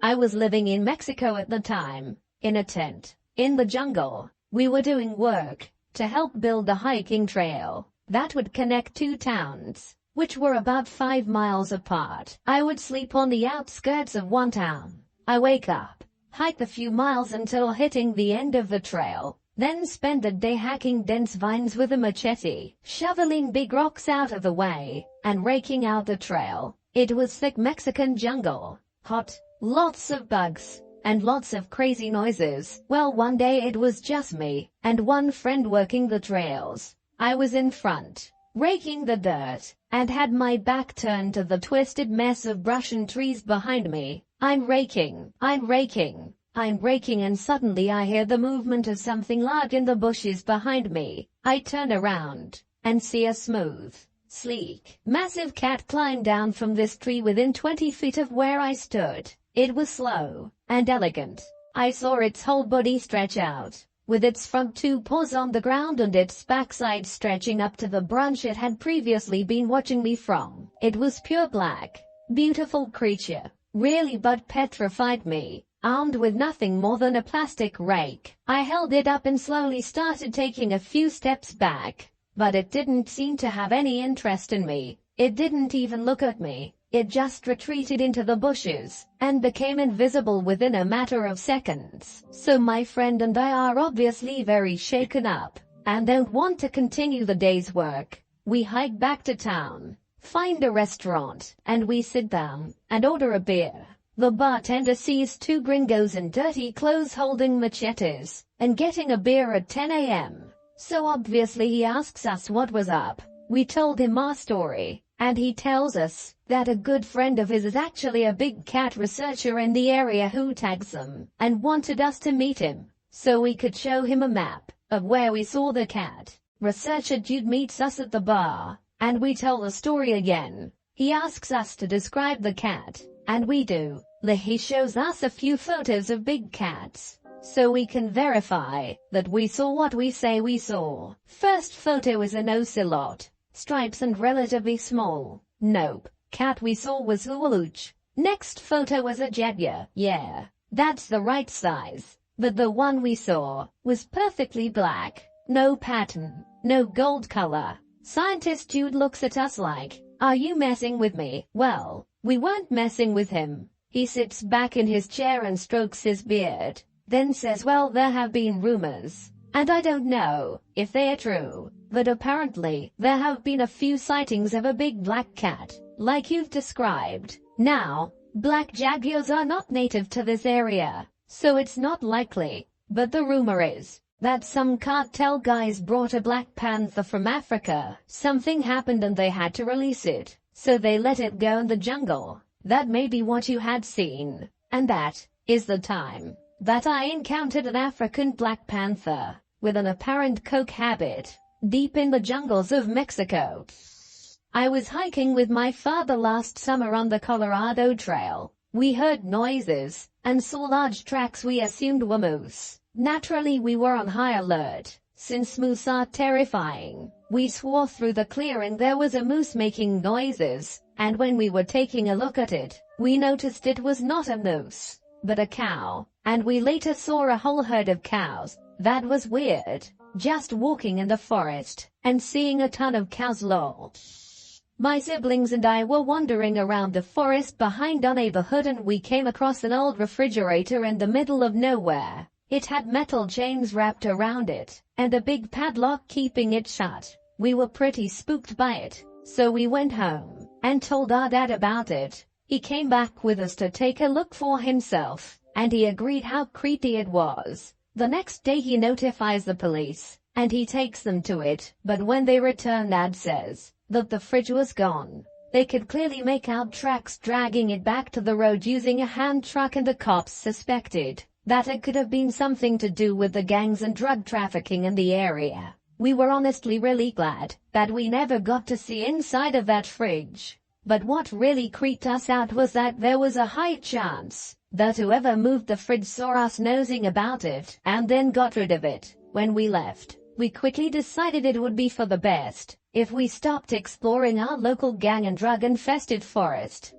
I was living in Mexico at the time, in a tent, in the jungle. We were doing work to help build a hiking trail that would connect two towns, which were about 5 miles apart. I would sleep on the outskirts of one town. I wake up, hike the few miles until hitting the end of the trail, then spend a day hacking dense vines with a machete, shoveling big rocks out of the way, and raking out the trail. It was thick Mexican jungle, hot, lots of bugs, and lots of crazy noises. Well, one day it was just me and one friend working the trails. I was in front, raking the dirt, and had my back turned to the twisted mess of brush and trees behind me. I'm raking, and suddenly I hear the movement of something large in the bushes behind me. I turn around and see a smooth, sleek, massive cat climb down from this tree within 20 feet of where I stood. It was slow and elegant. I saw its whole body stretch out, with its front 2 paws on the ground and its backside stretching up to the branch it had previously been watching me from. It was pure black, beautiful creature, really, but petrified me. Armed with nothing more than a plastic rake, I held it up and slowly started taking a few steps back, but it didn't seem to have any interest in me. It didn't even look at me. It just retreated into the bushes and became invisible within a matter of seconds. So my friend and I are obviously very shaken up and don't want to continue the day's work. We hike back to town, find a restaurant, and we sit down and order a beer. The bartender sees 2 gringos in dirty clothes holding machetes and getting a beer at 10 a.m. So obviously he asks us what was up. We told him our story, and he tells us that a good friend of his is actually a big cat researcher in the area who tags them and wanted us to meet him so we could show him a map of where we saw the cat. Researcher dude meets us at the bar, and we tell the story again. He asks us to describe the cat, and we do. He shows us a few photos of big cats, so we can verify that we saw what we say we saw. First photo is an ocelot, stripes and relatively small. Nope. Cat we saw was Hualuch. Next photo was a jaguar. Yeah, that's the right size. But the one we saw was perfectly black. No pattern, no gold color. Scientist dude looks at us like, are you messing with me? Well, we weren't messing with him. He sits back in his chair and strokes his beard, then says, well, there have been rumors, and I don't know if they are true, but apparently there have been a few sightings of a big black cat, like you've described. Now, black jaguars are not native to this area, so it's not likely, but the rumor is that some cartel guys brought a black panther from Africa. Something happened and they had to release it, so they let it go in the jungle. That may be what you had seen, and that is the time that I encountered an African black panther with an apparent coke habit deep in the jungles of Mexico. I was hiking with my father last summer on the Colorado Trail. We heard noises and saw large tracks we assumed were moose. Naturally, we were on high alert, since moose are terrifying. We swore through the clearing there was a moose making noises, and when we were taking a look at it, we noticed it was not a moose, but a cow, and we later saw a whole herd of cows. That was weird, just walking in the forest and seeing a ton of cows. Lol. My siblings and I were wandering around the forest behind our neighborhood and we came across an old refrigerator in the middle of nowhere. It had metal chains wrapped around it, and a big padlock keeping it shut. We were pretty spooked by it, so we went home and told our dad about it. He came back with us to take a look for himself, and he agreed how creepy it was. The next day he notifies the police, and he takes them to it, but when they return, Dad says that the fridge was gone. They could clearly make out tracks dragging it back to the road using a hand truck, and the cops suspected that it could have been something to do with the gangs and drug trafficking in the area. We were honestly really glad that we never got to see inside of that fridge. But what really creeped us out was that there was a high chance that whoever moved the fridge saw us nosing about it and then got rid of it. When we left, we quickly decided it would be for the best if we stopped exploring our local gang and drug-infested forest.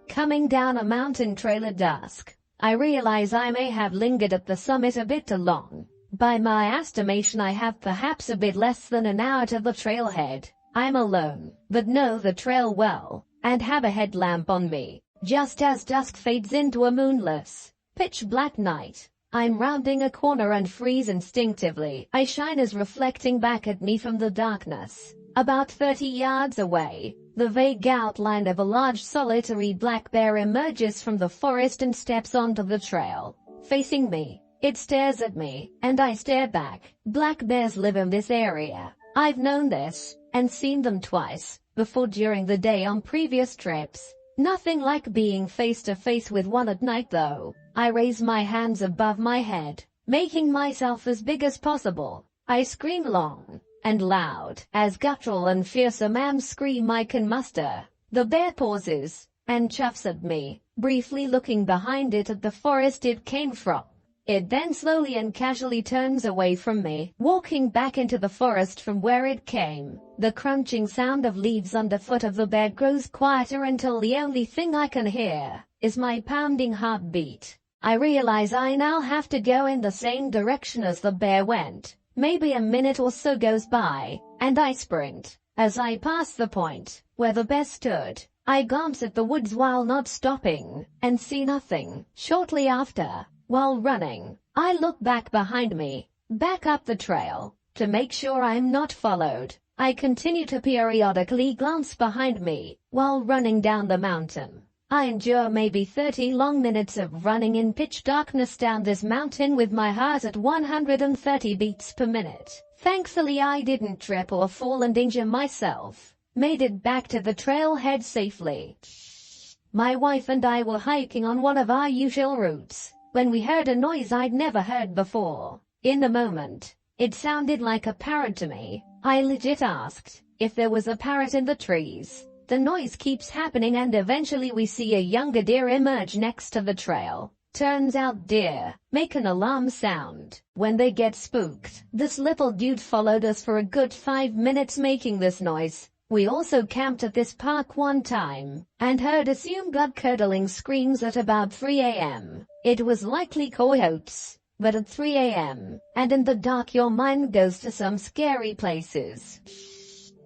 Coming down a mountain trail at dusk, I realize I may have lingered at the summit a bit too long. By my estimation, I have perhaps a bit less than an hour to the trailhead. I'm alone, but know the trail well, and have a headlamp on me. Just as dusk fades into a moonless, pitch-black night, I'm rounding a corner and freeze instinctively. My shine is reflecting back at me from the darkness. About 30 yards away, the vague outline of a large solitary black bear emerges from the forest and steps onto the trail. Facing me, it stares at me, and I stare back. Black bears live in this area. I've known this, and seen them twice before during the day on previous trips. Nothing like being face to face with one at night though. I raise my hands above my head, making myself as big as possible. I scream long and loud, as guttural and fierce a mam's scream I can muster. The bear pauses, and chuffs at me, briefly looking behind it at the forest it came from. It then slowly and casually turns away from me, walking back into the forest from where it came. The crunching sound of leaves underfoot of the bear grows quieter until the only thing I can hear is my pounding heartbeat. I realize I now have to go in the same direction as the bear went. Maybe a minute or so goes by, and I sprint. As I pass the point where the bear stood, I glance at the woods while not stopping, and see nothing. Shortly after, while running, I look back behind me, back up the trail, to make sure I'm not followed. I continue to periodically glance behind me, while running down the mountain. I endure maybe 30 long minutes of running in pitch darkness down this mountain with my heart at 130 beats per minute. Thankfully I didn't trip or fall and injure myself. Made it back to the trailhead safely. My wife and I were hiking on one of our usual routes, when we heard a noise I'd never heard before. In the moment, it sounded like a parrot to me. I legit asked if there was a parrot in the trees. The noise keeps happening and eventually we see a younger deer emerge next to the trail. Turns out deer make an alarm sound when they get spooked. This little dude followed us for a good 5 minutes making this noise. We also camped at this park one time, and heard assumed blood-curdling screams at about 3 a.m. It was likely coyotes, but at 3 a.m., and in the dark your mind goes to some scary places.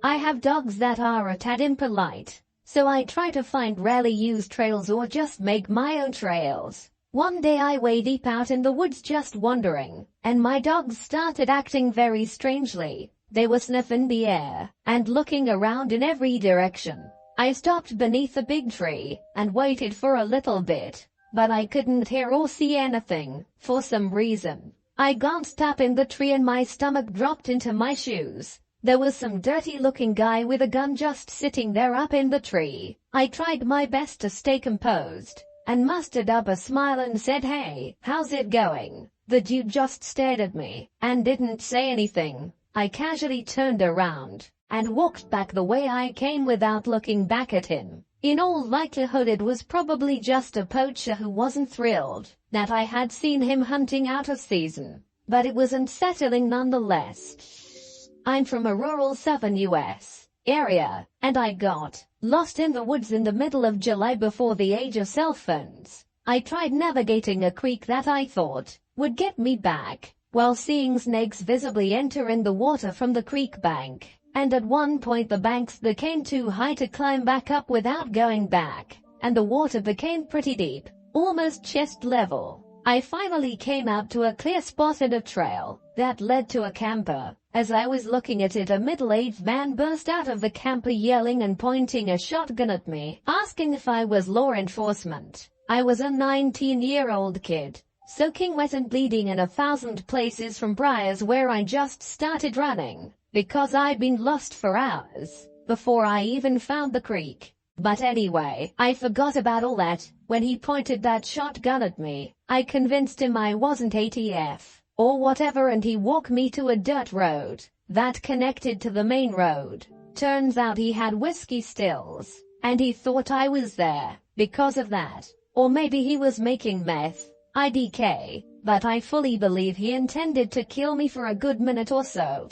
I have dogs that are a tad impolite, so I try to find rarely used trails or just make my own trails. One day I way deep out in the woods just wandering, and my dogs started acting very strangely. They were sniffing the air, and looking around in every direction. I stopped beneath a big tree, and waited for a little bit, but I couldn't hear or see anything, for some reason. I glanced up in the tree and my stomach dropped into my shoes. There was some dirty-looking guy with a gun just sitting there up in the tree. I tried my best to stay composed, and mustered up a smile and said, "Hey, how's it going?" The dude just stared at me, and didn't say anything. I casually turned around, and walked back the way I came without looking back at him. In all likelihood it was probably just a poacher who wasn't thrilled that I had seen him hunting out of season. But it was unsettling nonetheless. I'm from a rural southern US area, and I got lost in the woods in the middle of July before the age of cell phones. I tried navigating a creek that I thought would get me back, while seeing snakes visibly enter in the water from the creek bank, and at one point the banks became too high to climb back up without going back, and the water became pretty deep, almost chest level. I finally came out to a clear spot and a trail that led to a camper. As I was looking at it, a middle-aged man burst out of the camper yelling and pointing a shotgun at me, asking if I was law enforcement. I was a 19-year-old kid, soaking wet and bleeding in 1,000 places from briars where I just started running, because I'd been lost for hours before I even found the creek. But anyway, I forgot about all that when he pointed that shotgun at me. I convinced him I wasn't ATF or whatever, and he walked me to a dirt road that connected to the main road. Turns out he had whiskey stills, and he thought I was there because of that. Or maybe he was making meth. IDK, but I fully believe he intended to kill me for a good minute or so.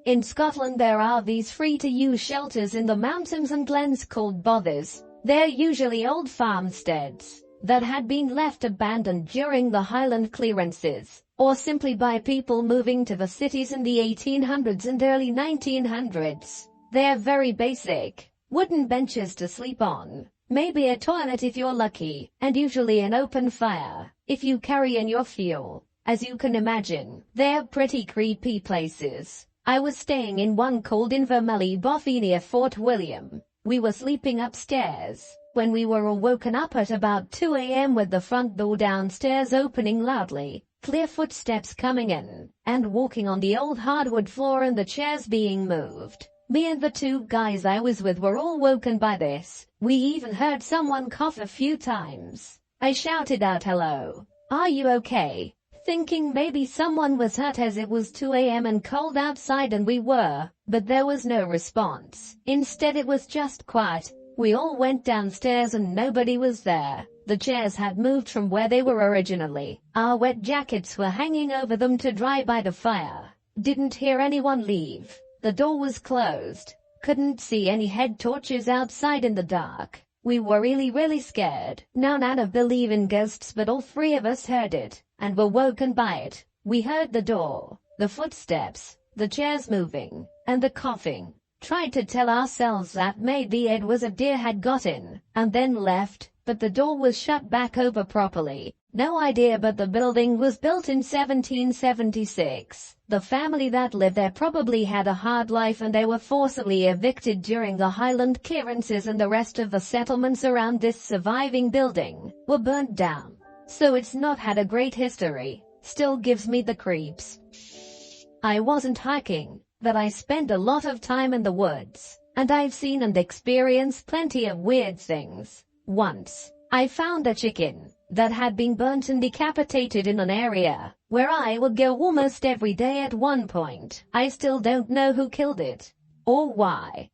In Scotland there are these free-to-use shelters in the mountains and glens called bothers. They're usually old farmsteads that had been left abandoned during the Highland clearances, or simply by people moving to the cities in the 1800s and early 1900s. They're very basic. Wooden benches to sleep on, maybe a toilet if you're lucky, and usually an open fire if you carry in your fuel. As you can imagine, they're pretty creepy places. I was staying in one called Invermelly Bothy near Fort William. We were sleeping upstairs when we were woken up at about 2 a.m. with the front door downstairs opening loudly, clear footsteps coming in, and walking on the old hardwood floor and the chairs being moved. Me and the two guys I was with were all woken by this. We even heard someone cough a few times. I shouted out, "Hello, are you okay?" thinking maybe someone was hurt as it was 2 a.m. and cold outside, and we were, but there was no response. Instead it was just quiet. We all went downstairs and nobody was there. The chairs had moved from where they were originally. Our wet jackets were hanging over them to dry by the fire. Didn't hear anyone leave. The door was closed. Couldn't see any head torches outside in the dark. We were really scared. Now none of believe in ghosts, but all three of us heard it, and were woken by it. We heard the door, the footsteps, the chairs moving, and the coughing. Tried to tell ourselves that maybe it was a deer had got in, and then left, but the door was shut back over properly. No idea, but the building was built in 1776. The family that lived there probably had a hard life and they were forcibly evicted during the Highland clearances, and the rest of the settlements around this surviving building were burnt down. So it's not had a great history. Still gives me the creeps. I wasn't hiking, but I spent a lot of time in the woods, and I've seen and experienced plenty of weird things. Once, I found a chicken that had been burnt and decapitated in an area where I would go almost every day at one point. I still don't know who killed it, or why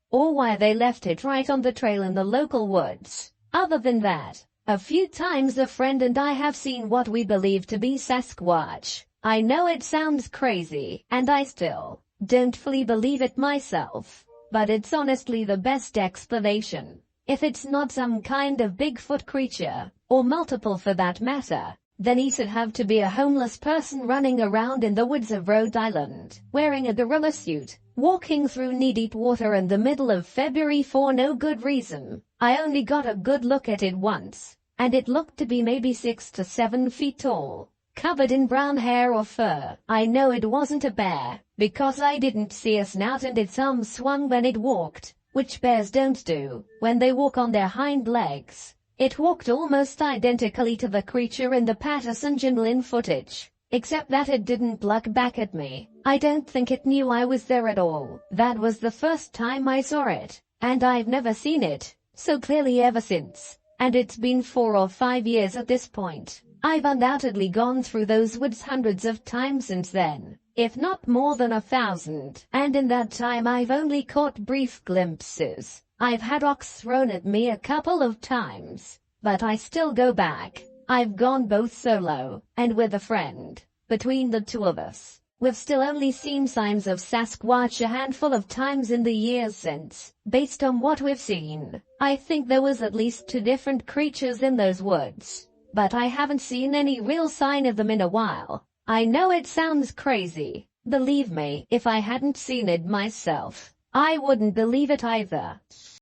they left it right on the trail in the local woods. Other than that, a few times a friend and I have seen what we believe to be Sasquatch. I know it sounds crazy, and I still don't fully believe it myself, but it's honestly the best explanation. If it's not some kind of Bigfoot creature, or multiple for that matter, then it'd have to be a homeless person running around in the woods of Rhode Island, wearing a gorilla suit, walking through knee-deep water in the middle of February for no good reason. I only got a good look at it once, and it looked to be maybe 6 to 7 feet tall, covered in brown hair or fur. I know it wasn't a bear, because I didn't see a snout and its arms swung when it walked, which bears don't do when they walk on their hind legs. It walked almost identically to the creature in the Patterson-Gimlin footage, except that it didn't look back at me. I don't think it knew I was there at all. That was the first time I saw it, and I've never seen it so clearly ever since. And it's been 4 or 5 years at this point. I've undoubtedly gone through those woods hundreds of times since then, if not more than 1,000, and in that time I've only caught brief glimpses. I've had rocks thrown at me a couple of times, but I still go back. I've gone both solo and with a friend. Between the two of us, we've still only seen signs of Sasquatch a handful of times in the years since. Based on what we've seen, I think there was at least 2 different creatures in those woods, but I haven't seen any real sign of them in a while. I know it sounds crazy. Believe me, if I hadn't seen it myself, I wouldn't believe it either.